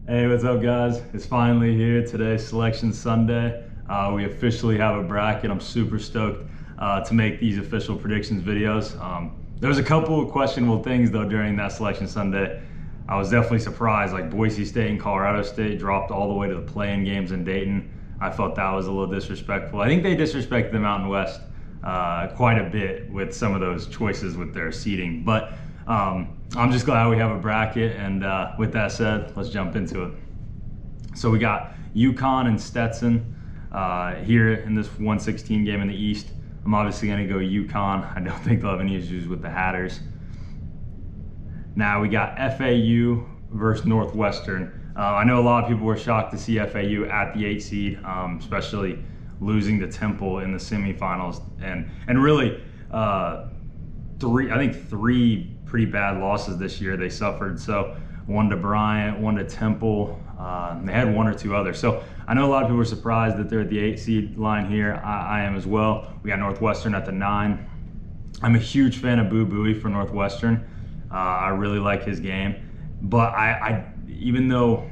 Hey, what's up guys? It's finally here. Today's Selection Sunday. We officially have a bracket. I'm super stoked to make these official predictions videos. There was a couple of questionable things though during that Selection Sunday. I was definitely surprised, like Boise State and Colorado State dropped all the way to the play-in games in Dayton. I felt that was a little disrespectful. I think they disrespected the Mountain West quite a bit with some of those choices with their seeding. But I'm just glad we have a bracket, and with that said, let's jump into it. So we got UConn and Stetson here in this 116 game in the East. I'm obviously going to go UConn. I don't think they'll have any issues with the Hatters. Now we got FAU versus Northwestern. I know a lot of people were shocked to see FAU at the 8 seed, especially losing to Temple in the semifinals, and really three pretty bad losses this year they suffered. So one to Bryant, one to Temple, they had one or two others. So I know a lot of people were surprised that they're at the 8 seed line here. I am as well. We got Northwestern at the 9. I'm a huge fan of Boo Buie for Northwestern. I really like his game, but I even though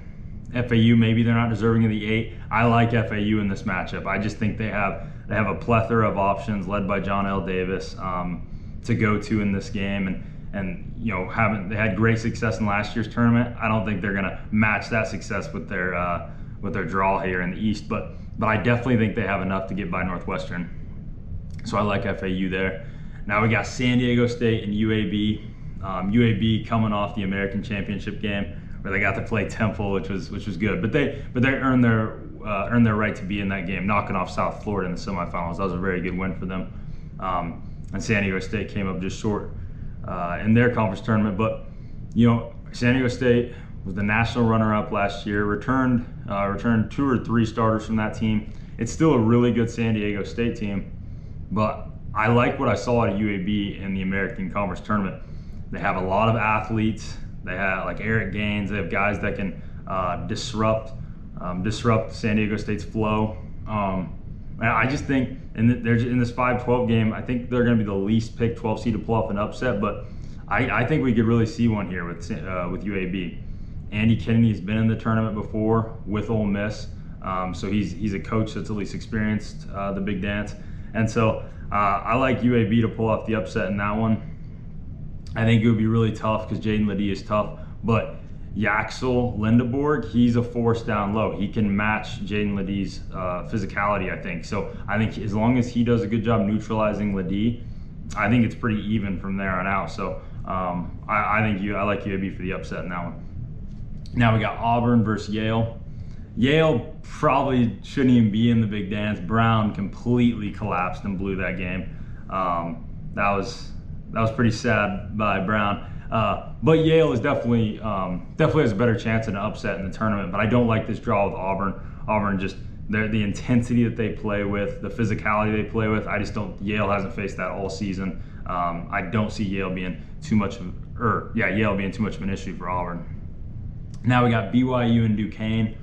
FAU maybe they're not deserving of the 8, I like FAU in this matchup. I just think they have a plethora of options led by John L. Davis to go to in this game, and you know, they had great success in last year's tournament. I don't think they're gonna match that success with their draw here in the East, but I definitely think they have enough to get by Northwestern. So I like FAU there. Now we got San Diego State and UAB. UAB coming off the American Championship game where they got to play Temple, which was good, but they earned their right to be in that game, knocking off South Florida in the semifinals. That was a very good win for them. And San Diego State came up just short in their conference tournament. But you know, San Diego State was the national runner-up last year. Returned 2 or 3 starters from that team. It's still a really good San Diego State team, but I like what I saw at UAB in the American Conference tournament. They have a lot of athletes. They have like Eric Gaines. They have guys that can disrupt San Diego State's flow. And I just think in this 5-12 game, I think they're going to be the least picked 12 seed to pull off an upset. But I think we could really see one here with UAB. Andy Kennedy has been in the tournament before with Ole Miss, so he's a coach that's at least experienced the big dance. And so I like UAB to pull off the upset in that one. I think it would be really tough because Jaden Ledee is tough, but Yaxel Lindeborg, he's a force down low. He can match Jaden Ledee's physicality, I think. So I think as long as he does a good job neutralizing Ledee, I think it's pretty even from there on out. So I like UAB for the upset in that one. Now we got Auburn versus Yale. Yale probably shouldn't even be in the big dance. Brown completely collapsed and blew that game. That was pretty sad by Brown. But Yale is definitely has a better chance at an upset in the tournament. But I don't like this draw with Auburn. Auburn just the intensity that they play with, the physicality they play with. I just don't. Yale hasn't faced that all season. I don't see Yale being too much of an issue for Auburn. Now we got BYU and Duquesne.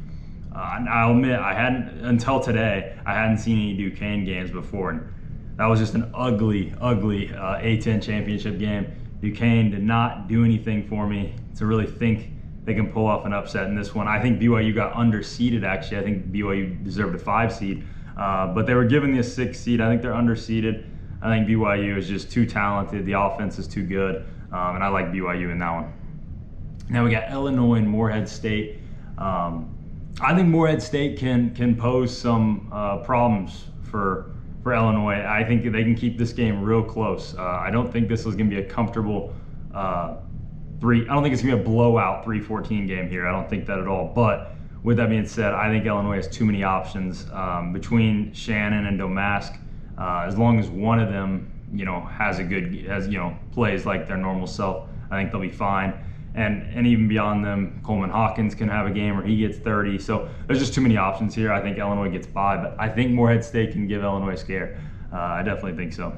I'll admit until today I hadn't seen any Duquesne games before, and that was just an ugly A-10 championship game. Duquesne did not do anything for me to really think they can pull off an upset in this one. I think BYU got underseeded, actually. I think BYU deserved a 5 seed, but they were given the 6 seed. I think they're underseeded. I think BYU is just too talented. The offense is too good, and I like BYU in that one. Now we got Illinois and Morehead State. I think Morehead State can pose some problems for Illinois. I think they can keep this game real close. I don't think this is going to be a comfortable I don't think it's going to be a blowout 3-14 game here. I don't think that at all. But with that being said, I think Illinois has too many options between Shannon and Domask. As long as one of them, plays like their normal self, I think they'll be fine. And even beyond them, Coleman Hawkins can have a game where he gets 30. So there's just too many options here. I think Illinois gets by, but I think Morehead State can give Illinois a scare. I definitely think so.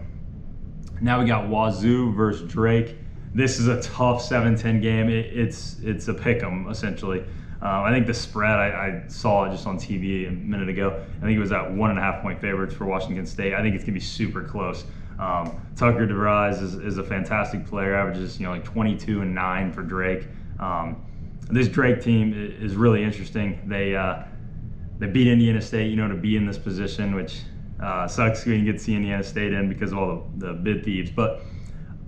Now we got Wazoo versus Drake. This is a tough 7-10 game. It's a pick'em essentially. I think the spread, I saw it just on TV a minute ago. I think it was at 1.5 point favorites for Washington State. I think it's gonna be super close. Tucker DeVries is a fantastic player, averages like 22 and 9 for Drake. this Drake team is really interesting. They beat Indiana State, to be in this position, which sucks. We didn't get to see Indiana State in because of all the bid thieves. But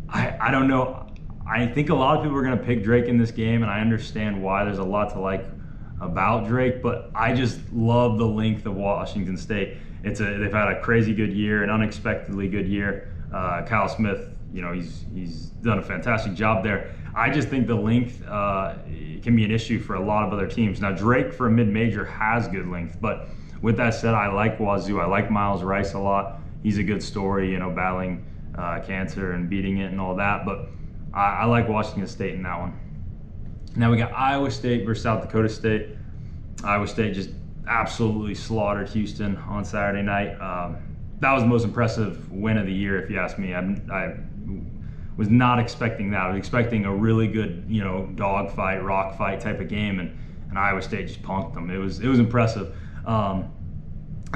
I don't know. I think a lot of people are going to pick Drake in this game, and I understand why. There's a lot to like about Drake, but I just love the length of Washington State. They've had a crazy good year, an unexpectedly good year. Kyle Smith, he's done a fantastic job there. I just think the length can be an issue for a lot of other teams. Now, Drake for a mid-major has good length, but with that said, I like Wazoo. I like Miles Rice a lot. He's a good story, battling cancer and beating it and all that, but I like Washington State in that one. Now we got Iowa State versus South Dakota State. Iowa State just absolutely slaughtered Houston on Saturday night. That was the most impressive win of the year, if you ask me. I was not expecting that. I was expecting a really good, dog fight, rock fight type of game, and Iowa State just punked them. It was impressive. And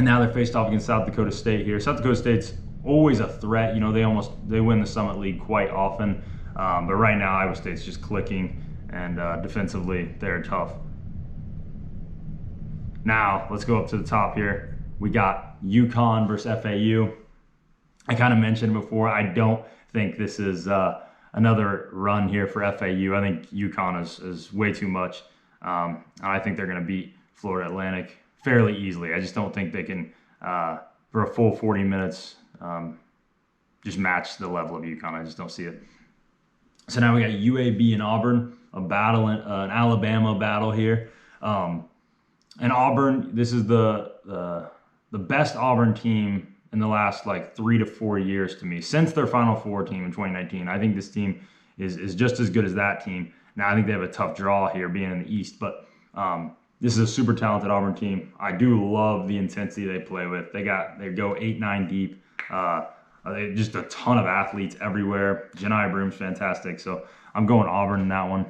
now they're faced off against South Dakota State here. South Dakota State's always a threat. They win the Summit League quite often. But right now, Iowa State's just clicking, and defensively, they're tough. Now, let's go up to the top here. We got UConn versus FAU. I kind of mentioned before, I don't think this is another run here for FAU. I think UConn is way too much. I think they're going to beat Florida Atlantic fairly easily. I just don't think they can, for a full 40 minutes, just match the level of UConn. I just don't see it. So now we got UAB and Auburn, an Alabama battle here. And Auburn, this is the best Auburn team in the last 3 to 4 years to me. Since their Final Four team in 2019, I think this team is just as good as that team. Now, I think they have a tough draw here being in the East, but this is a super talented Auburn team. I do love the intensity they play with. They go 8-9 deep. Just a ton of athletes everywhere. Janai Broom's fantastic, so I'm going Auburn in that one.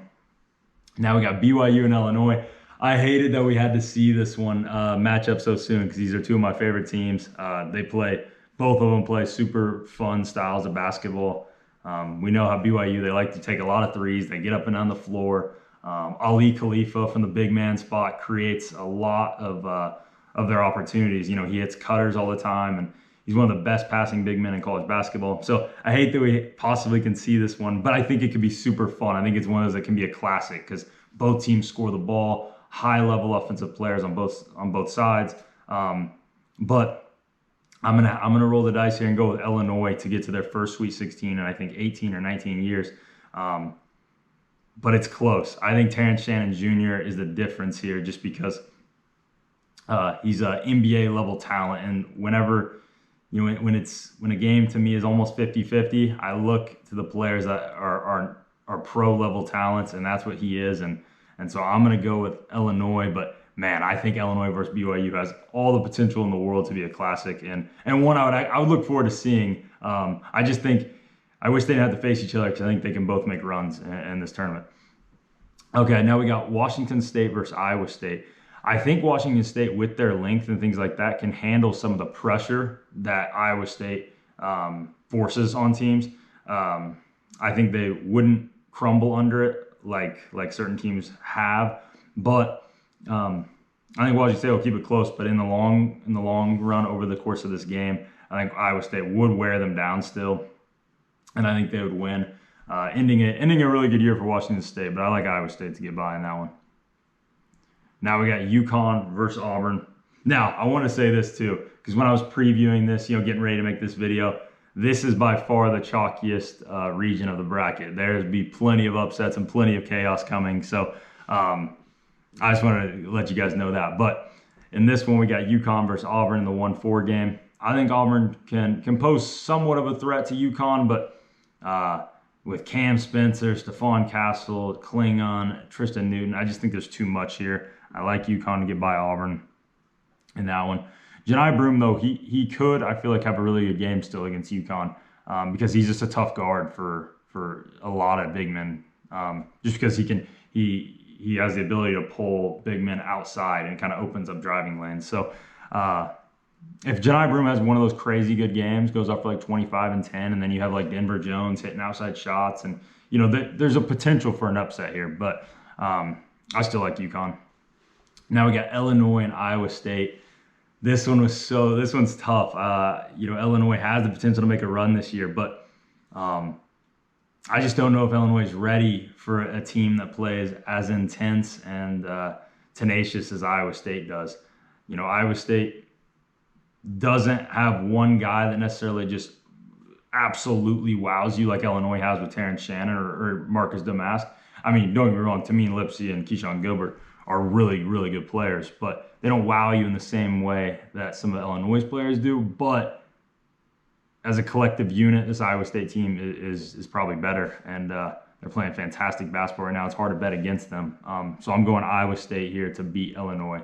Now we got BYU and Illinois. I hated that we had to see this one match up so soon because these are two of my favorite teams. Both of them play super fun styles of basketball. We know how BYU, they like to take a lot of threes. They get up and down the floor. Ali Khalifa from the big man spot creates a lot of their opportunities. He hits cutters all the time, and he's one of the best passing big men in college basketball. So I hate that we possibly can see this one, but I think it could be super fun. I think it's one of those that can be a classic because both teams score the ball. High-level offensive players on both sides, but I'm gonna roll the dice here and go with Illinois to get to their first Sweet 16 in I think 18 or 19 years. But it's close. I think Terrence Shannon Jr. is the difference here, just because he's an NBA level talent, and whenever when a game to me is almost 50-50, I look to the players that are pro level talents, and that's what he is. And so I'm going to go with Illinois, but man, I think Illinois versus BYU has all the potential in the world to be a classic, and one I would look forward to seeing. I just think I wish they didn't have to face each other because I think they can both make runs in this tournament. Okay, now we got Washington State versus Iowa State. I think Washington State, with their length and things like that, can handle some of the pressure that Iowa State forces on teams. I think they wouldn't crumble under it like certain teams have, but I think Washington State will keep it close. But in the long run, over the course of this game, I think Iowa State would wear them down still, and I think they would win, ending a really good year for Washington State. But I like Iowa State to get by in that one. Now we got UConn versus Auburn. Now I want to say this too, because when I was previewing this, getting ready to make this video, this is by far the chalkiest region of the bracket. There's be plenty of upsets and plenty of chaos coming. So I just wanted to let you guys know that. But in this one, we got UConn versus Auburn in the 1-4 game. I think Auburn can pose somewhat of a threat to UConn, but with Cam Spencer, Stephon Castle, Klingon, Tristan Newton, I just think there's too much here. I like UConn to get by Auburn in that one. Janai Broom, though, he could, I feel like, have a really good game still against UConn because he's just a tough guard for a lot of big men. Just because he has the ability to pull big men outside and kind of opens up driving lanes. So if Janai Broom has one of those crazy good games, goes up for 25 and 10, and then you have Denver Jones hitting outside shots, and there's a potential for an upset here. But I still like UConn. Now we got Illinois and Iowa State. This one's tough. Illinois has the potential to make a run this year, but I just don't know if Illinois is ready for a team that plays as intense and tenacious as Iowa State does. Iowa State doesn't have one guy that necessarily just absolutely wows you like Illinois has with Terrence Shannon or Marcus Damask. I mean, don't get me wrong, Tameen Lipsey and Keyshawn Gilbert are really, really good players, but they don't wow you in the same way that some of the Illinois players do. But as a collective unit, this Iowa State team is probably better, and they're playing fantastic basketball right now. It's hard to bet against them. So I'm going Iowa State here to beat Illinois.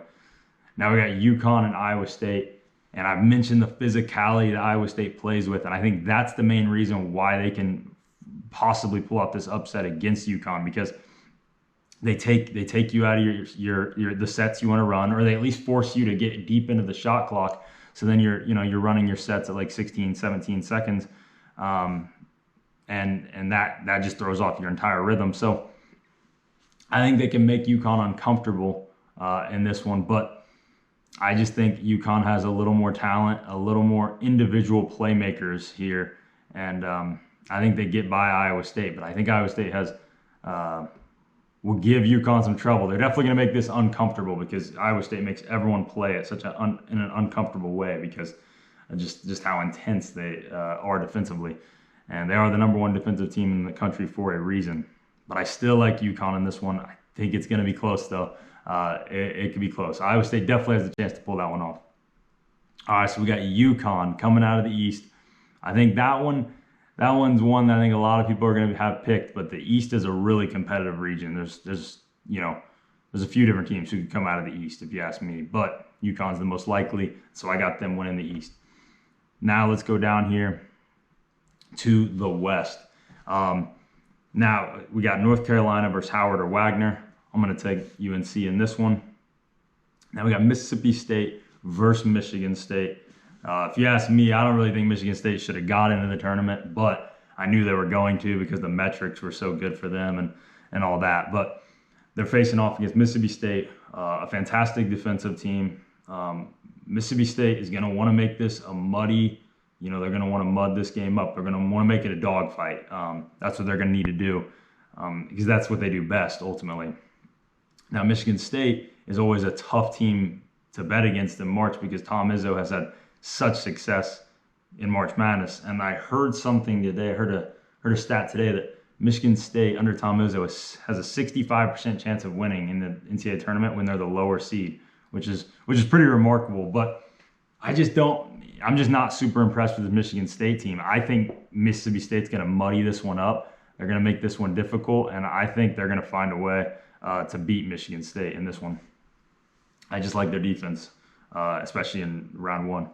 Now we got UConn and Iowa State, and I've mentioned the physicality that Iowa State plays with, and I think that's the main reason why they can possibly pull out this upset against UConn, because they take you out of the sets you want to run, or they at least force you to get deep into the shot clock. So then you're running your sets at like 16, 17 seconds, and that just throws off your entire rhythm. So I think they can make UConn uncomfortable in this one, but I just think UConn has a little more talent, a little more individual playmakers here, and I think they get by Iowa State. But I think Iowa State will give UConn some trouble. They're definitely going to make this uncomfortable, because Iowa State makes everyone play at in an uncomfortable way, because of just how intense they are defensively. And they are the #1 defensive team in the country for a reason. But I still like UConn in this one. I think it's going to be close, though. It could be close. Iowa State definitely has a chance to pull that one off. All right, so we got UConn coming out of the East. I think that one's one that I think a lot of people are going to have picked, but the East is a really competitive region. There's a few different teams who could come out of the East, if you ask me, but UConn's the most likely, so I got them winning the East. Now let's go down here to the West. Now we got North Carolina versus Howard or Wagner. I'm going to take UNC in this one. Now we got Mississippi State versus Michigan State. If you ask me, I don't really think Michigan State should have got into the tournament, but I knew they were going to, because the metrics were so good for them and all that. But they're facing off against Mississippi State, a fantastic defensive team. Mississippi State is going to want to make this a muddy, they're going to want to mud this game up. They're going to want to make it a dogfight. That's what they're going to need to do, because that's what they do best, ultimately. Now, Michigan State is always a tough team to bet against in March, because Tom Izzo has had such success in March Madness. And I heard something today, I heard a stat today that Michigan State under Tom Izzo has a 65% chance of winning in the NCAA tournament when they're the lower seed, which is pretty remarkable. But I'm just not super impressed with the Michigan State team. I think Mississippi State's going to muddy this one up. They're going to make this one difficult, and I think they're going to find a way to beat Michigan State in this one. I just like their defense, especially in round one.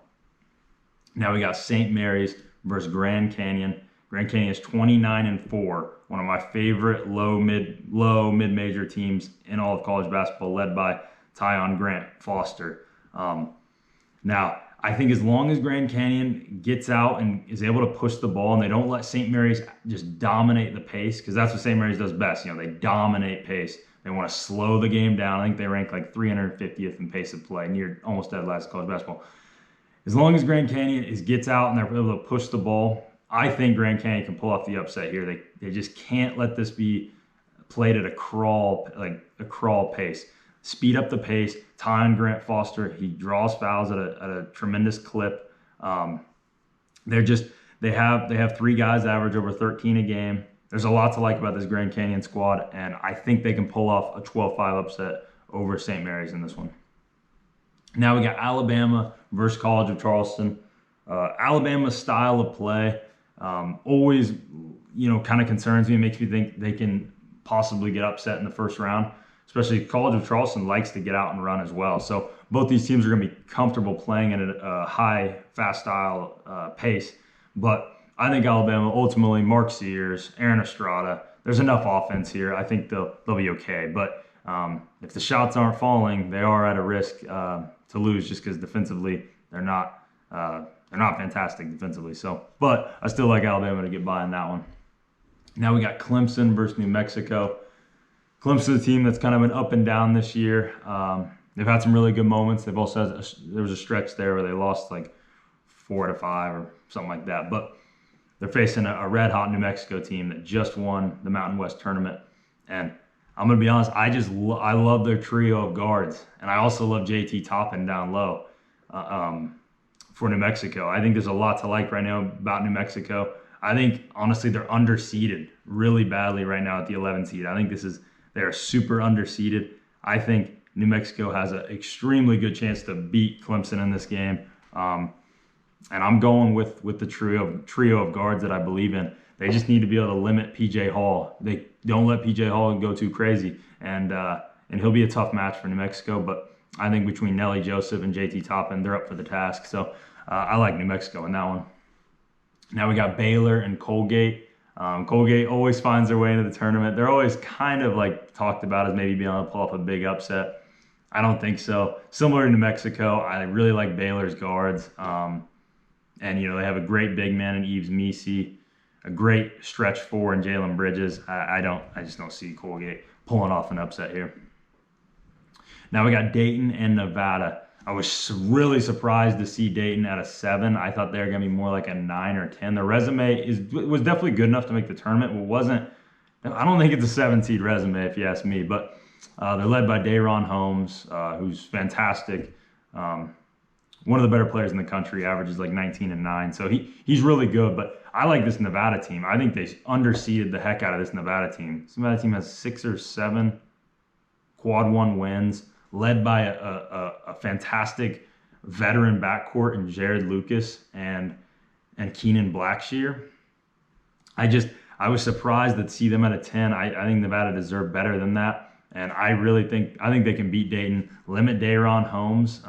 Now we got St. Mary's versus Grand Canyon. Grand Canyon is 29-4, one of my favorite low mid-major teams in all of college basketball, led by Tyon Grant Foster. Now, I think as long as Grand Canyon gets out and is able to push the ball, and they don't let St. Mary's just dominate the pace, because that's what St. Mary's does best. They dominate pace. They want to slow the game down. I think they rank like 350th in pace of play, near almost dead last in college basketball. As long as Grand Canyon gets out and they're able to push the ball, I think Grand Canyon can pull off the upset here. They just can't let this be played at a crawl pace. Speed up the pace. Tyon Grant Foster, he draws fouls at a tremendous clip. They have three guys that average over 13 a game. There's a lot to like about this Grand Canyon squad, and I think they can pull off a 12-5 upset over St. Mary's in this one. Now we got Alabama versus College of Charleston. Alabama's style of play always, kind of concerns me and makes me think they can possibly get upset in the first round. Especially College of Charleston likes to get out and run as well. So both these teams are going to be comfortable playing at a high, fast style pace. But I think Alabama, ultimately, Mark Sears, Aaron Estrada, there's enough offense here. I think they'll be okay. But if the shots aren't falling, they are at a risk to lose, just because defensively they're not fantastic defensively. So, but I still like Alabama to get by in that one. Now we got Clemson versus New Mexico. Clemson's a team that's kind of been up and down this year. They've had some really good moments. They've also had there was a stretch there where they lost like 4 to 5 or something like that. But they're facing a red-hot New Mexico team that just won the Mountain West tournament. And I'm going to be honest, I love their trio of guards. And I also love JT Toppin down low for New Mexico. I think there's a lot to like right now about New Mexico. I think, honestly, they're underseeded really badly right now at the 11 seed. I think they're super underseeded. I think New Mexico has an extremely good chance to beat Clemson in this game. And I'm going with the trio of guards that I believe in. They just need to be able to limit PJ Hall. They don't let PJ Hall go too crazy, and he'll be a tough match for New Mexico. But I think between Nelly Joseph and JT Toppin, they're up for the task. So I like New Mexico in that one. Now we got Baylor and Colgate. Colgate always finds their way into the tournament. They're always kind of like talked about as maybe being able to pull off a big upset. I don't think so. Similar to New Mexico, I really like Baylor's guards. And, they have a great big man in Yves Misi, a great stretch 4 in Jalen Bridges. I just don't see Colgate pulling off an upset here. Now we got Dayton and Nevada. I was really surprised to see Dayton at a 7. I thought they were going to be more like a 9 or 10. Their resume was definitely good enough to make the tournament. I don't think it's a 7 seed resume if you ask me, but they're led by Dayron Holmes, who's fantastic. One of the better players in the country, averages like 19 and 9. So he's really good, but I like this Nevada team. I think they underseeded the heck out of this Nevada team. This Nevada team has 6 or 7 quad 1 wins, led by a fantastic veteran backcourt in Jared Lucas and Keenan Blackshear. I was surprised to see them at a 10. I think Nevada deserved better than that. And I think they can beat Dayton, limit Dayron Holmes,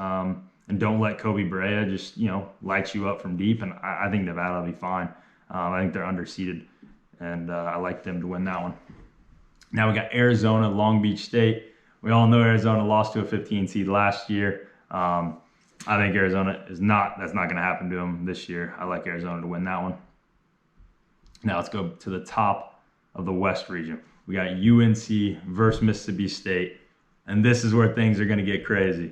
and don't let Kobe Brea just, light you up from deep. And I think Nevada will be fine. I think they're underseeded, and I like them to win that one. Now we got Arizona, Long Beach State. We all know Arizona lost to a 15 seed last year. I think Arizona that's not going to happen to them this year. I like Arizona to win that one. Now let's go to the top of the West region. We got UNC versus Mississippi State. And this is where things are going to get crazy.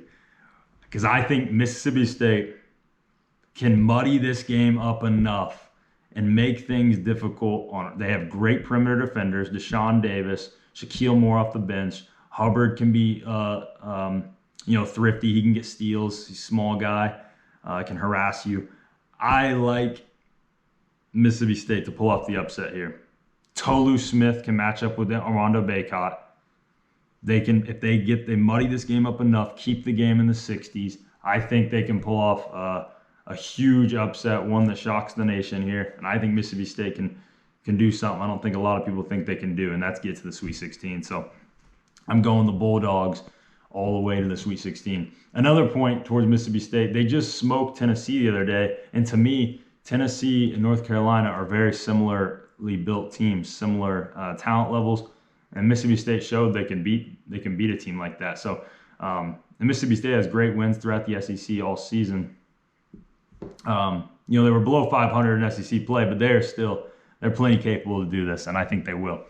Because I think Mississippi State can muddy this game up enough and make things difficult. They have great perimeter defenders, Deshaun Davis, Shaquille Moore off the bench. Hubbard can be, thrifty. He can get steals. He's a small guy, can harass you. I like Mississippi State to pull off the upset here. Tolu Smith can match up with Armando Bacot. If they muddy this game up enough, keep the game in the 60s, I think they can pull off a huge upset, one that shocks the nation here. And I think Mississippi State can do something I don't think a lot of people think they can do, and that's get to the Sweet 16. So I'm going the Bulldogs all the way to the Sweet 16. Another point towards Mississippi State, they just smoked Tennessee the other day. And to me, Tennessee and North Carolina are very similarly built teams, similar talent levels. And Mississippi State showed they can beat a team like that. So and Mississippi State has great wins throughout the SEC all season. They were below 500 in SEC play, but they're plenty capable to do this, and I think they will.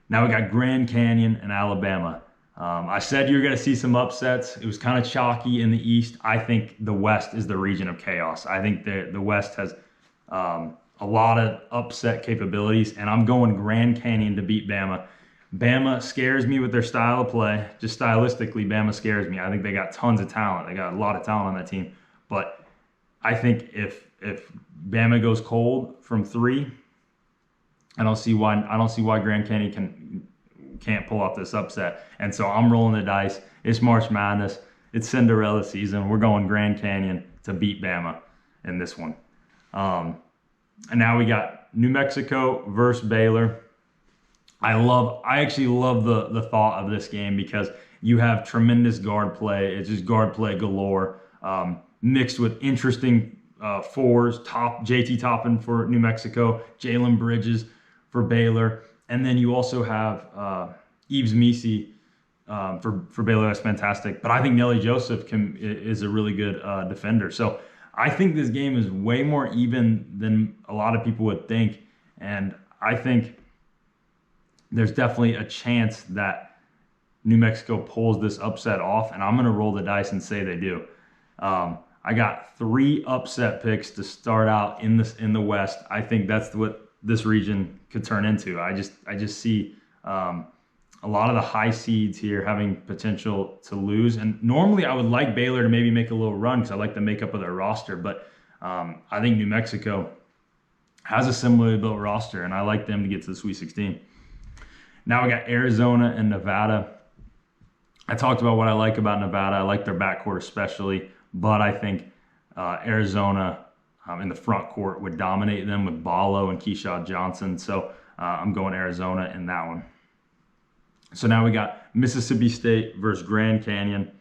Now we got Grand Canyon and Alabama. I said you're going to see some upsets. It was kind of chalky in the East. I think the West is the region of chaos. I think the West has a lot of upset capabilities, and I'm going Grand Canyon to beat Bama. Bama scares me with their style of play. Just stylistically, Bama scares me. I think they got tons of talent. They got a lot of talent on that team. But I think if Bama goes cold from 3, I don't see why Grand Canyon can't pull off this upset. And so I'm rolling the dice. It's March Madness. It's Cinderella season. We're going Grand Canyon to beat Bama in this one. And now we got New Mexico versus Baylor. I actually love the thought of this game because you have tremendous guard play. It's just guard play galore, mixed with interesting fours. JT Toppin for New Mexico, Jalen Bridges for Baylor, and then you also have Yves Misi for Baylor. That's fantastic. But I think Nelly Joseph is a really good defender. So I think this game is way more even than a lot of people would think, and I think there's definitely a chance that New Mexico pulls this upset off, and I'm going to roll the dice and say they do. I got 3 upset picks to start out in the West. I think that's what this region could turn into. I just see a lot of the high seeds here having potential to lose. And normally I would like Baylor to maybe make a little run because I like the makeup of their roster. But I think New Mexico has a similarly built roster, and I like them to get to the Sweet 16. Now we got Arizona and Nevada. I talked about what I like about Nevada. I like their backcourt especially, but I think Arizona in the front court would dominate them with Ballo and Keyshawn Johnson. So I'm going Arizona in that one. So now we got Mississippi State versus Grand Canyon.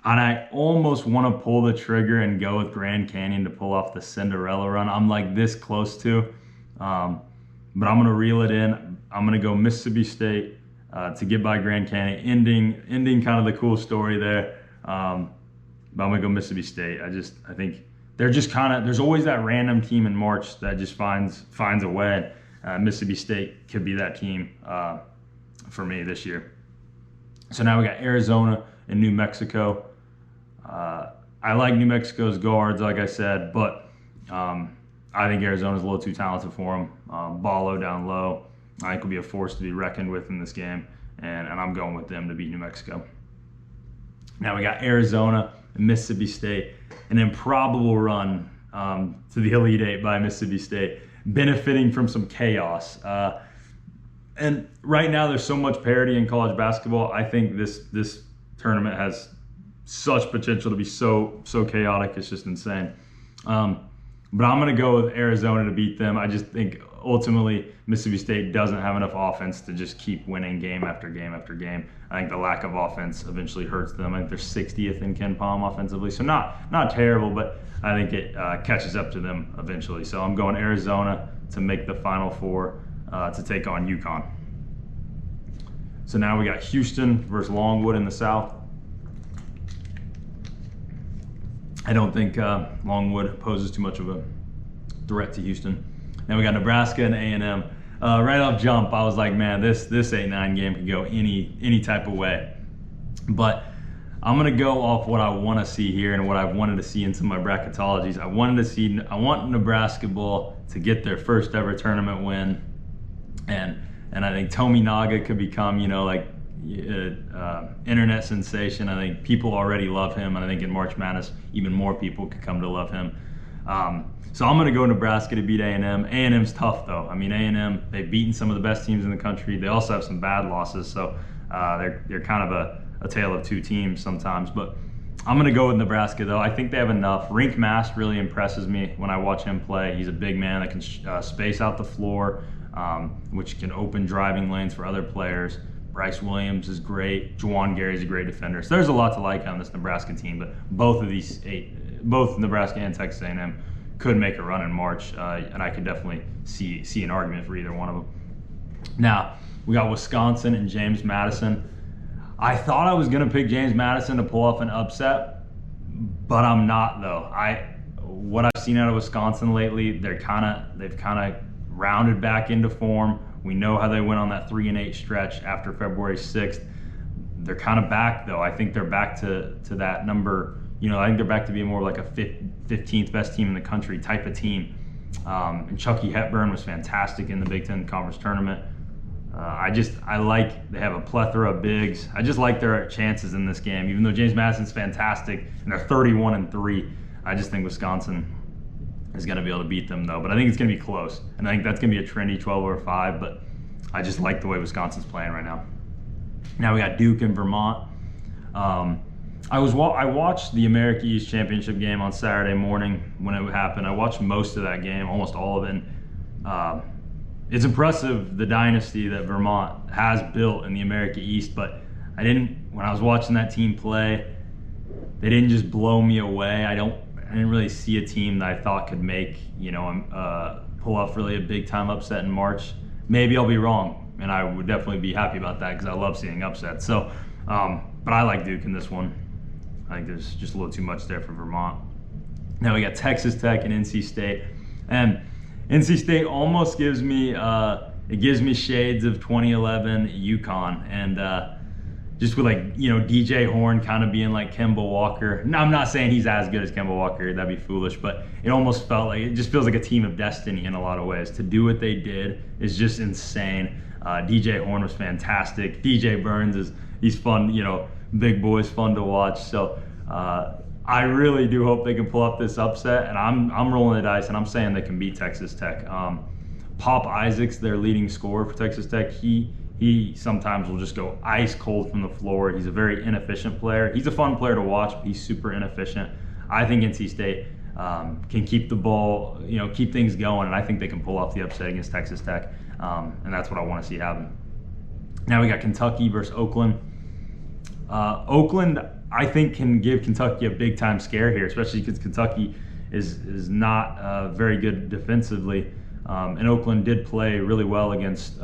And I almost want to pull the trigger and go with Grand Canyon to pull off the Cinderella run. I'm like this close to, but I'm going to reel it in. I'm going to go Mississippi State to get by Grand Canyon, ending kind of the cool story there. But I'm going to go Mississippi State. I think they're just kind of, there's always that random team in March that just finds a way. Mississippi State could be that team for me this year. So now we got Arizona and New Mexico. I like New Mexico's guards, like I said, but I think Arizona's a little too talented for them. Ballo down low, I think will be a force to be reckoned with in this game, and I'm going with them to beat New Mexico. Now we got Arizona and Mississippi State, an improbable run to the Elite Eight by Mississippi State, benefiting from some chaos. And right now there's so much parity in college basketball. I think this tournament has such potential to be so chaotic. It's just insane. But I'm going to go with Arizona to beat them. I just think ultimately Mississippi State doesn't have enough offense to just keep winning game after game after game. I think the lack of offense eventually hurts them. I think they're 60th in Ken Palm offensively. So not terrible, but I think it catches up to them eventually. So I'm going Arizona to make the Final Four to take on UConn. So now we got Houston versus Longwood in the South. I don't think Longwood poses too much of a threat to Houston. Then we got Nebraska and A&M. Right off jump, I was like, man, this 8-9 game could go any type of way. But I'm gonna go off what I want to see here and what I've wanted to see in some of my bracketologies. I want Nebraska ball to get their first ever tournament win, and I think Tomi Naga could become, internet sensation. I think people already love him, and I think in March Madness, even more people could come to love him. So I'm going to go Nebraska to beat A&M. A&M's tough, though. I mean, A&M, they've beaten some of the best teams in the country. They also have some bad losses, so they're kind of a tale of two teams sometimes. But I'm going to go with Nebraska, though. I think they have enough. Rink Mast really impresses me when I watch him play. He's a big man that can space out the floor, which can open driving lanes for other players. Bryce Williams is great. Juwan Gary's a great defender. So there's a lot to like on this Nebraska team, but both Nebraska and Texas A&M could make a run in March, and I could definitely see an argument for either one of them. Now, we got Wisconsin and James Madison. I thought I was going to pick James Madison to pull off an upset, but I'm not, though. What I've seen out of Wisconsin lately, they've kind of rounded back into form. We know how they went on that 3-8 stretch after February 6th. They're kind of back, though. I think they're back to that number. I think they're back to being more like a 15th best team in the country type of team. And Chucky Hepburn was fantastic in the Big Ten Conference Tournament. They have a plethora of bigs. I just like their chances in this game. Even though James Madison's fantastic and they're 31-3, I just think Wisconsin is going to be able to beat them, though. But I think it's going to be close. And I think that's going to be a trendy 12-5, but I just like the way Wisconsin's playing right now. Now we got Duke and Vermont. I watched the America East Championship game on Saturday morning when it happened. I watched most of that game, almost all of it. And, it's impressive the dynasty that Vermont has built in the America East, but when I was watching that team play, they didn't just blow me away. I didn't really see a team that I thought could make, pull off really a big time upset in March. Maybe I'll be wrong, and I would definitely be happy about that because I love seeing upsets. So, but I like Duke in this one. I think there's just a little too much there for Vermont. Now we got Texas Tech and NC State, and NC State almost gives me it gives me shades of 2011 UConn, and just with like, you know, DJ Horn kind of being like Kemba Walker. Now, I'm not saying he's as good as Kemba Walker, that'd be foolish, but it almost felt like, it just feels like a team of destiny in a lot of ways. To do what they did is just insane. DJ Horn was fantastic. DJ Burns he's fun, you know, big boy's fun to watch. So I really do hope they can pull up this upset, and I'm rolling the dice, and I'm saying they can beat Texas Tech. Pop Isaacs, their leading scorer for Texas Tech, he sometimes will just go ice cold from the floor. He's a very inefficient player. He's a fun player to watch, but he's super inefficient. I think NC State can keep the ball, you know, keep things going, and I think they can pull off the upset against Texas Tech, and that's what I want to see happen. Now we got Kentucky versus Oakland. Oakland, I think, can give Kentucky a big time scare here, especially because Kentucky is not very good defensively. And Oakland did play really well against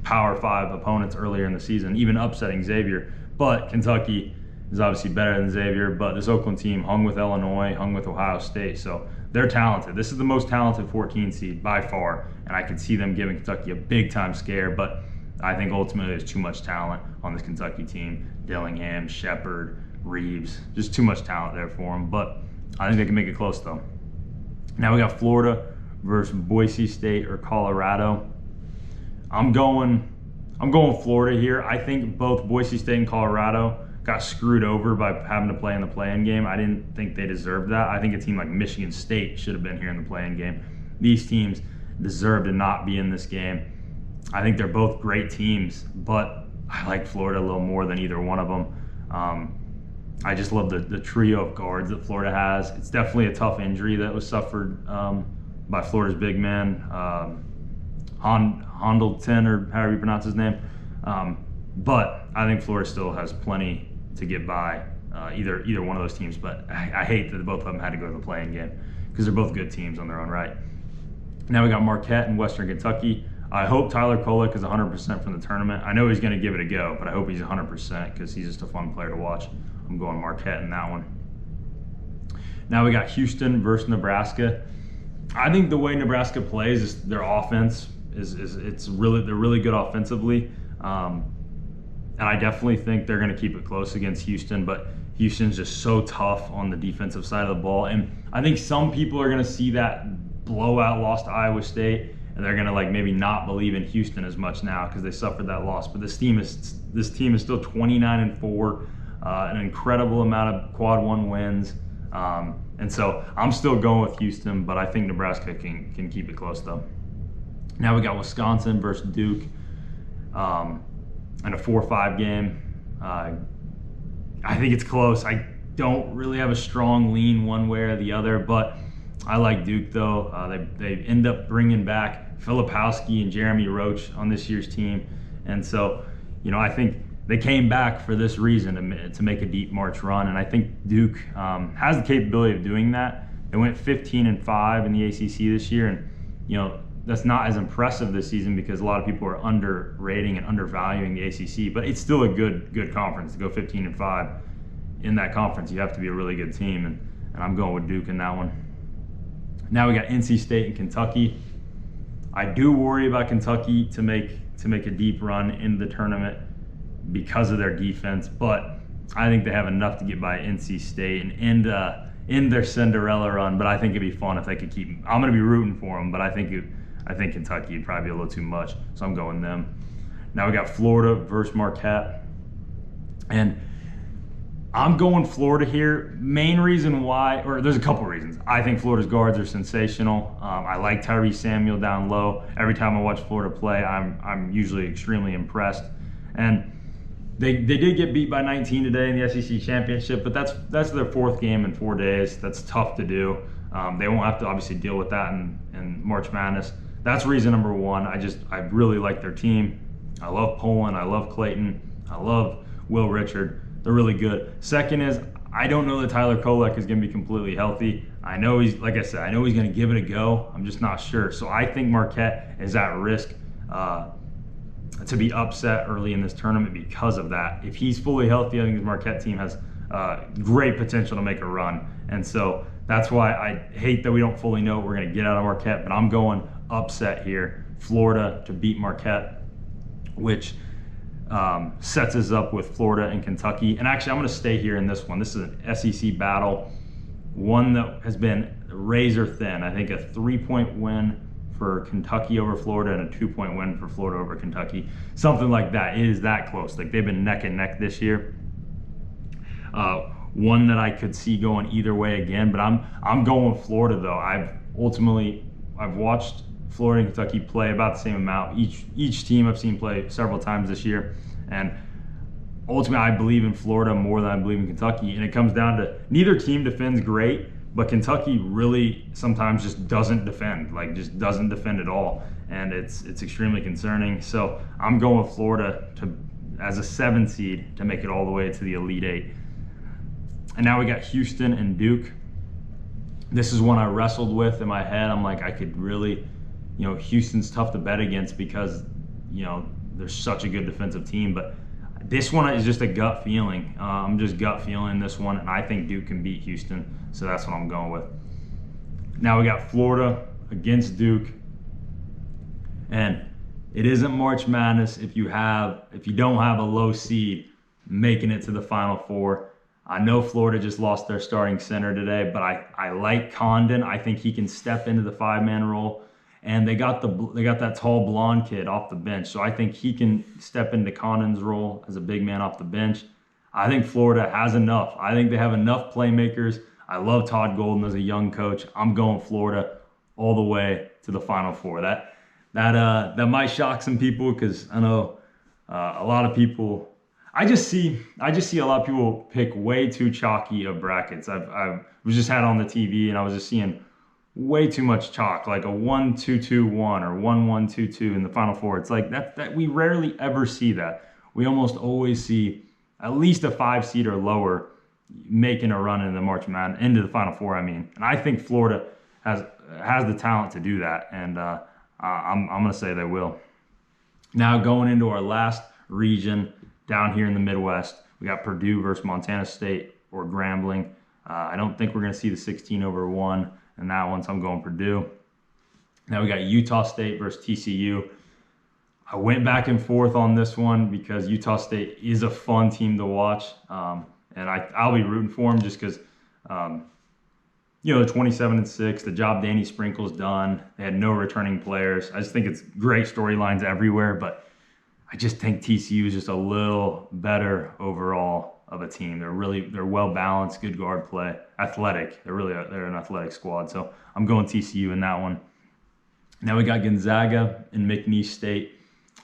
Power 5 opponents earlier in the season, even upsetting Xavier. But Kentucky is obviously better than Xavier, but this Oakland team hung with Illinois, hung with Ohio State, so they're talented. This is the most talented 14 seed by far, and I could see them giving Kentucky a big time scare, but I think ultimately there's too much talent on this Kentucky team. Dillingham, Shepard, Reeves, just too much talent there for them, but I think they can make it close though. Now we got Florida versus Boise State or Colorado. I'm going Florida here. I think both Boise State and Colorado got screwed over by having to play in the play-in game. I didn't think they deserved that. I think a team like Michigan State should have been here in the play-in game. These teams deserve to not be in this game. I think they're both great teams, but I like Florida a little more than either one of them. I just love the trio of guards that Florida has. It's definitely a tough injury that was suffered by Florida's big man, Hondleton, or however you pronounce his name. But I think Florida still has plenty to get by either one of those teams. But I hate that both of them had to go to the play-in game because they're both good teams on their own right. Now we got Marquette and Western Kentucky. I hope Tyler Kolek is 100% from the tournament. I know he's going to give it a go, but I hope he's 100% because he's just a fun player to watch. I'm going Marquette in that one. Now we got Houston versus Nebraska. I think the way Nebraska plays is their offense they're really good offensively, and I definitely think they're going to keep it close against Houston. But Houston's just so tough on the defensive side of the ball, and I think some people are going to see that blowout loss to Iowa State, and they're going to like maybe not believe in Houston as much now because they suffered that loss. But this team is still 29-4, an incredible amount of quad one wins. And so I'm still going with Houston, but I think Nebraska can keep it close though. Now we got Wisconsin versus Duke in a 4-5 game. I think it's close. I don't really have a strong lean one way or the other, but I like Duke though. They end up bringing back Filipowski and Jeremy Roach on this year's team, and so I think they came back for this reason to make a deep March run, and I think Duke has the capability of doing that. They went 15-5 in the ACC this year, and that's not as impressive this season because a lot of people are underrating and undervaluing the ACC, but it's still a good conference to go 15-5 in that conference. You have to be a really good team, and I'm going with Duke in that one. Now we got NC State and Kentucky. I do worry about Kentucky to make a deep run in the tournament because of their defense, but I think they have enough to get by NC State and end their Cinderella run. But I think it'd be fun if they could keep. I'm going to be rooting for them, but I think Kentucky would probably be a little too much, so I'm going them. Now we got Florida versus Marquette, and I'm going Florida here. Main reason why, or there's a couple reasons. I think Florida's guards are sensational. I like Tyrese Samuel down low. Every time I watch Florida play, I'm usually extremely impressed. And they did get beat by 19 today in the SEC championship, but that's their fourth game in 4 days. That's tough to do. They won't have to obviously deal with that in March Madness. That's reason number one. I really like their team. I love Poland. I love Clayton. I love Will Richard. They're really good. Second is, I don't know that Tyler Kolek is going to be completely healthy. I know he's going to give it a go. I'm just not sure. So I think Marquette is at risk to be upset early in this tournament because of that. If he's fully healthy, I think the Marquette team has great potential to make a run. And so that's why I hate that we don't fully know what we're going to get out of Marquette, but I'm going upset here Florida to beat Marquette, which sets us up with Florida and Kentucky. And actually, I'm going to stay here in this one. This is an SEC battle, one that has been razor thin. I think a 3-point win for Kentucky over Florida and a 2-point win for Florida over Kentucky. Something like that. It is that close. Like, they've been neck and neck this year. One that I could see going either way again, but I'm going with Florida though. I've watched Florida and Kentucky play about the same amount. Each team I've seen play several times this year, and ultimately I believe in Florida more than I believe in Kentucky. And it comes down to neither team defends great, but Kentucky really sometimes just doesn't defend, like just doesn't defend at all, and it's extremely concerning. So I'm going with Florida as a 7 seed to make it all the way to the Elite 8. And now we got Houston and Duke. This is one I wrestled with in my head. I'm like, I could really, Houston's tough to bet against because, they're such a good defensive team. But this one is just a gut feeling. I'm just gut feeling this one, and I think Duke can beat Houston. So that's what I'm going with. Now we got Florida against Duke. And it isn't March Madness if you don't have a low seed making it to the Final Four. I know Florida just lost their starting center today, but I like Condon. I think he can step into the 5-man role, and they got that tall blonde kid off the bench, so I think he can step into Condon's role as a big man off the bench. I think Florida has enough. I think they have enough playmakers. I love Todd Golden as a young coach. I'm going Florida all the way to the Final Four. That might shock some people because I know a lot of people. I just see a lot of people pick way too chalky of brackets. I was just had on the TV and I was just seeing way too much chalk, like a 1-2-2-1 or 1-1-2-2 in the Final Four. It's like that we rarely ever see that. We almost always see at least a 5 seed or lower making a run into the Final Four. And I think Florida has the talent to do that, and I'm going to say they will. Now going into our last region. Down here in the Midwest, we got Purdue versus Montana State or Grambling. I don't think we're going to see the 16/1 in that one, so I'm going Purdue. Now we got Utah State versus TCU. I went back and forth on this one because Utah State is a fun team to watch, and I'll be rooting for them just because, they're 27-6. The job Danny Sprinkle's done. They had no returning players. I just think it's great storylines everywhere, but I just think TCU is just a little better overall of a team. They're well balanced, good guard play, athletic. They're an athletic squad. So I'm going TCU in that one. Now we got Gonzaga and McNeese State.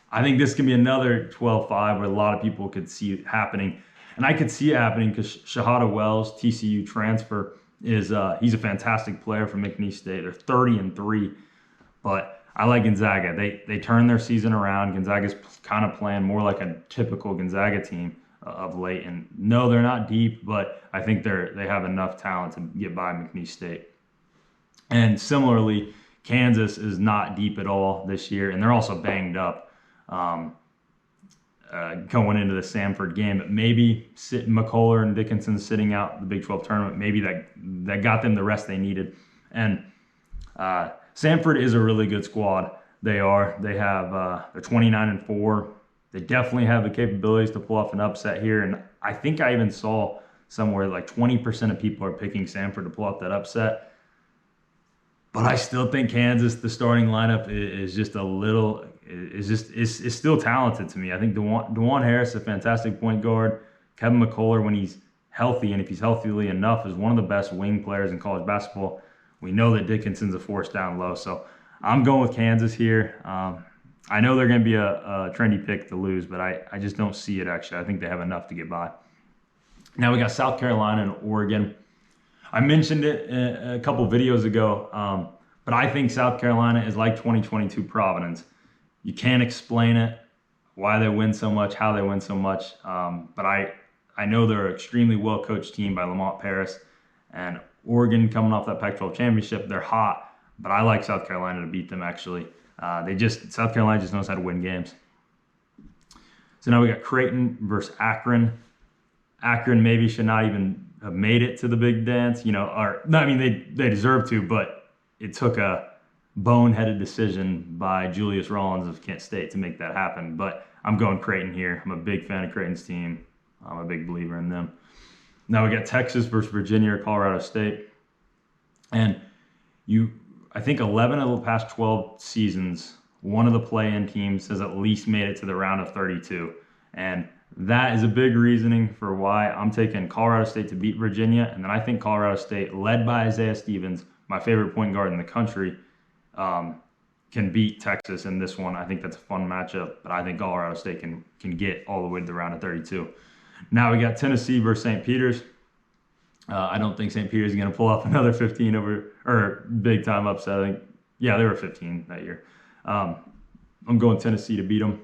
I think this can be another 12-5 where a lot of people could see it happening, and I could see it happening because Shahada Wells, TCU transfer, he's a fantastic player for McNeese State. They're 30-3, but I like Gonzaga. They turned their season around. Gonzaga's kind of playing more like a typical Gonzaga team of late. And no, they're not deep, but I think they have enough talent to get by McNeese State. And similarly, Kansas is not deep at all this year, and they're also banged up going into the Samford game. But maybe McCullough and Dickinson sitting out the Big 12 tournament, maybe that got them the rest they needed. And Samford is a really good squad. They have they're 29-4. They definitely have the capabilities to pull off an upset here. And I think I even saw somewhere like 20% of people are picking Samford to pull off that upset. But I still think Kansas, the starting lineup is just still talented to me. I think DeJuan Harris is a fantastic point guard. Kevin McCullough, when he's healthy, and if he's healthily enough, is one of the best wing players in college basketball. We know that Dickinson's a force down low, so I'm going with Kansas here. I know they're going to be a trendy pick to lose, but I just don't see it, actually. I think they have enough to get by. Now we got South Carolina and Oregon. I mentioned it a couple videos ago, but I think South Carolina is like 2022 Providence. You can't explain it, why they win so much, how they win so much, but I know they're an extremely well-coached team by Lamont Paris, and Oregon coming off that Pac-12 championship, they're hot, but I like South Carolina to beat them, actually. South Carolina just knows how to win games. So now we got Creighton versus Akron. Akron maybe should not even have made it to the big dance, they deserve to, but it took a boneheaded decision by Julius Rollins of Kent State to make that happen. But I'm going Creighton here. I'm a big fan of Creighton's team. I'm a big believer in them. Now we got Texas versus Virginia or Colorado State. And I think 11 of the past 12 seasons, one of the play-in teams has at least made it to the round of 32. And that is a big reasoning for why I'm taking Colorado State to beat Virginia. And then I think Colorado State, led by Isaiah Stevens, my favorite point guard in the country, can beat Texas in this one. I think that's a fun matchup, but I think Colorado State can get all the way to the round of 32. Now we got Tennessee versus St. Peter's. I don't think St. Peter's is going to pull off another 15 or big time upset. I think, yeah, they were 15 that year. I'm going Tennessee to beat them.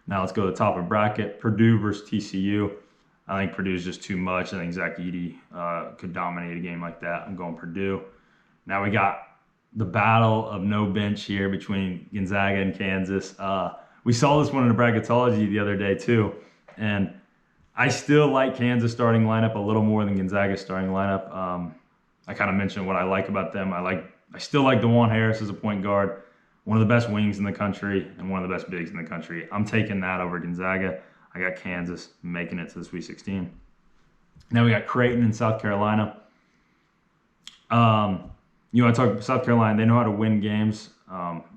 Now let's go to the top of bracket. Purdue versus TCU. I think Purdue is just too much. I think Zach Edey could dominate a game like that. I'm going Purdue. Now we got the battle of no bench here between Gonzaga and Kansas. We saw this one in the bracketology the other day too, and I still like Kansas starting lineup a little more than Gonzaga's starting lineup. I kind of mentioned what I like about them. I still like DeJuan Harris as a point guard, one of the best wings in the country and one of the best bigs in the country. I'm taking that over Gonzaga. I got Kansas making it to the Sweet 16. Now we got Creighton in South Carolina. I talk South Carolina, they know how to win games,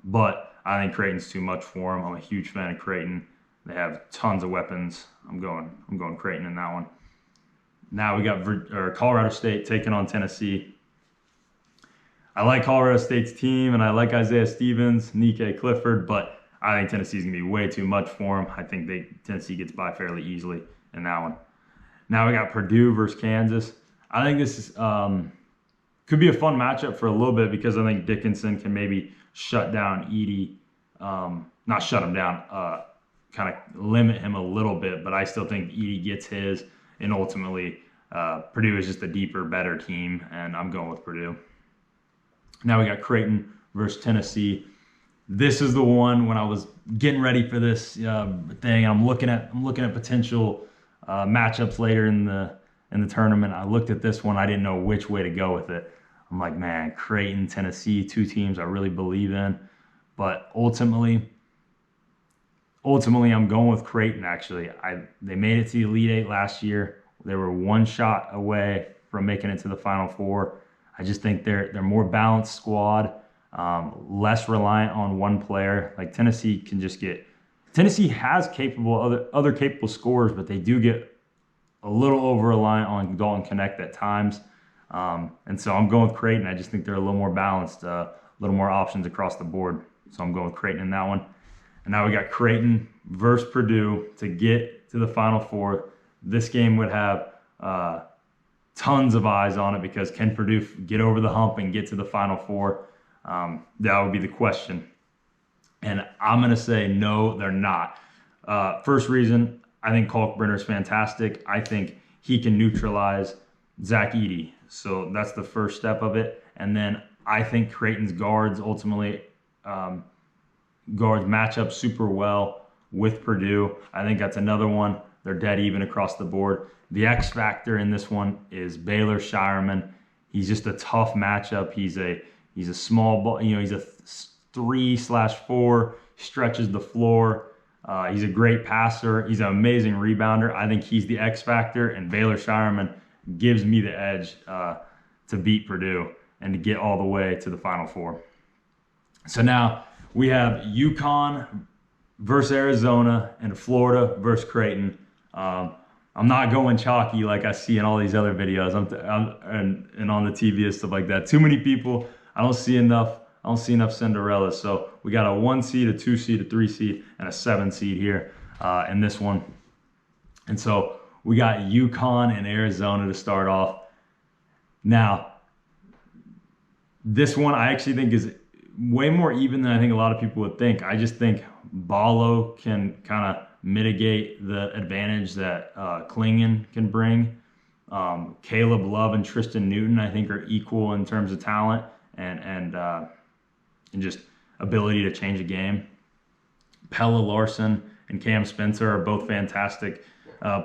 but I think Creighton's too much for them. I'm a huge fan of Creighton. They have tons of weapons. I'm going Creighton in that one. Now we got Colorado State taking on Tennessee. I like Colorado State's team, and I like Isaiah Stevens, Nike Clifford, but I think Tennessee's going to be way too much for them. I think Tennessee gets by fairly easily in that one. Now we got Purdue versus Kansas. I think this is could be a fun matchup for a little bit because I think Dickinson can maybe shut down Edey. Not shut him down, kind of limit him a little bit, but I still think Edey gets his, and ultimately Purdue is just a deeper, better team, and I'm going with Purdue. Now we got Creighton versus Tennessee. This is the one when I was getting ready for this thing. I'm looking at potential matchups later in the tournament. I looked at this one. I didn't know which way to go with it. I'm like, man, Creighton, Tennessee, two teams I really believe in, but ultimately, I'm going with Creighton. Actually, they made it to the Elite Eight last year. They were one shot away from making it to the Final Four. I just think they're more balanced squad, less reliant on one player. Like Tennessee has other capable scorers, but they do get a little over reliant on Dalton Connect at times. And so I'm going with Creighton. I just think they're a little more balanced, a little more options across the board. So I'm going with Creighton in that one. And now we got Creighton versus Purdue to get to the Final Four. This game would have tons of eyes on it because can Purdue get over the hump and get to the Final Four? That would be the question. And I'm going to say no, they're not. First reason, I think Kalkbrenner is fantastic. I think he can neutralize Zach Edey. So that's the first step of it. And then I think Creighton's guards ultimately match up super well with Purdue. I think that's another one. They're dead even across the board. The X factor in this one is Baylor Shireman. He's just a tough matchup. He's a small ball, he's a 3/4, stretches the floor. He's a great passer. He's an amazing rebounder. I think he's the X factor, and Baylor Shireman gives me the edge to beat Purdue and to get all the way to the Final Four. So now we have UConn versus Arizona and Florida versus Creighton. I'm not going chalky like I see in all these other videos and on the TV and stuff like that. Too many people. I don't see enough Cinderellas. So we got a 1 seed, a 2 seed, a 3 seed, and a 7 seed here in this one. And so we got UConn and Arizona to start off. Now, this one I actually think is way more even than I think a lot of people would think. I just think Ballo can kind of mitigate the advantage that Klingon can bring. Caleb Love and Tristan Newton, I think, are equal in terms of talent and just ability to change a game. Pella Larson and Cam Spencer are both fantastic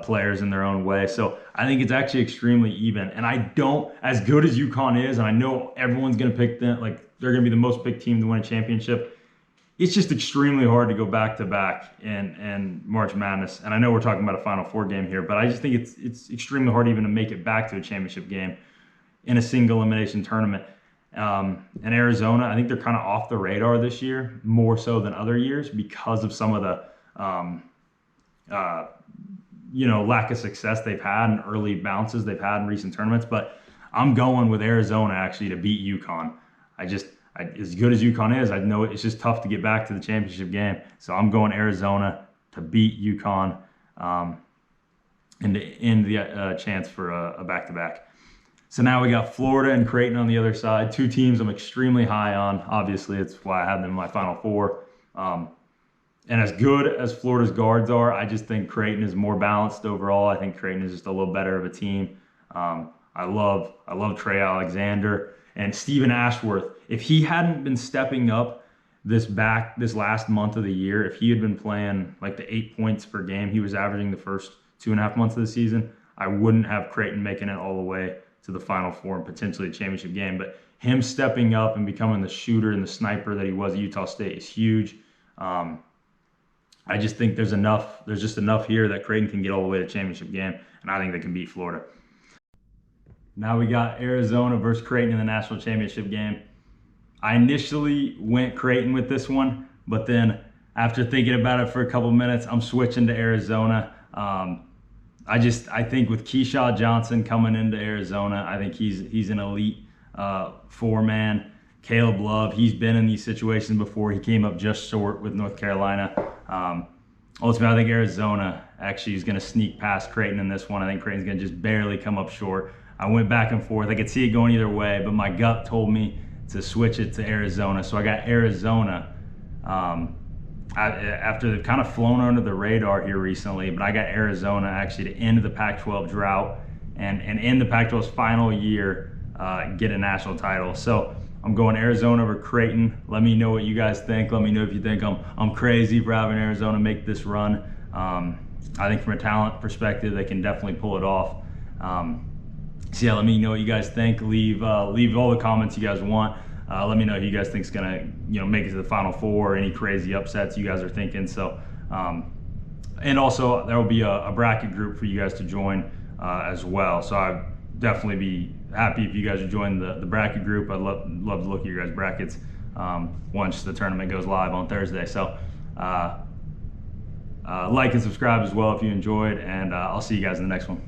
players in their own way. So I think it's actually extremely even. And I don't, as good as UConn is, and I know everyone's going to pick them, like they're going to be the most picked team to win a championship. It's just extremely hard to go back to back in March Madness. And I know we're talking about a Final Four game here, but I just think it's extremely hard even to make it back to a championship game in a single elimination tournament. And Arizona, I think they're kind of off the radar this year, more so than other years because of some of the lack of success they've had and early bounces they've had in recent tournaments. But I'm going with Arizona actually to beat UConn. As good as UConn is, I know it's just tough to get back to the championship game. So I'm going Arizona to beat UConn and to end the chance for a back-to-back. So now we got Florida and Creighton on the other side. Two teams I'm extremely high on. Obviously, it's why I had them in my Final Four. And as good as Florida's guards are, I just think Creighton is more balanced overall. I think Creighton is just a little better of a team. I love Trey Alexander. And Stephen Ashworth, if he hadn't been stepping up this last month of the year, if he had been playing like the 8 points per game he was averaging the first 2.5 months of the season, I wouldn't have Creighton making it all the way to the Final Four and potentially a championship game. But him stepping up and becoming the shooter and the sniper that he was at Utah State is huge. I just think there's just enough here that Creighton can get all the way to the championship game, and I think they can beat Florida. Now we got Arizona versus Creighton in the national championship game. I initially went Creighton with this one, but then after thinking about it for a couple minutes, I'm switching to Arizona. I think with Keyshawn Johnson coming into Arizona, I think he's an elite four-man. Caleb Love, he's been in these situations before. He came up just short with North Carolina. Ultimately, I think Arizona actually is going to sneak past Creighton in this one. I think Creighton's going to just barely come up short. I went back and forth. I could see it going either way, but my gut told me to switch it to Arizona. So I got Arizona after they've kind of flown under the radar here recently, but I got Arizona actually to end the Pac-12 drought and in the Pac-12's final year get a national title. So I'm going Arizona over Creighton. Let me know what you guys think. Let me know if you think I'm crazy for having Arizona make this run. I think from a talent perspective, they can definitely pull it off. So yeah, let me know what you guys think. Leave all the comments you guys want. Let me know who you guys think is gonna make it to the Final Four, or any crazy upsets you guys are thinking. So, and also there will be a bracket group for you guys to join as well. So I'd definitely be happy if you guys would join the bracket group. I'd love to look at your guys' brackets once the tournament goes live on Thursday. So like and subscribe as well if you enjoyed, and I'll see you guys in the next one.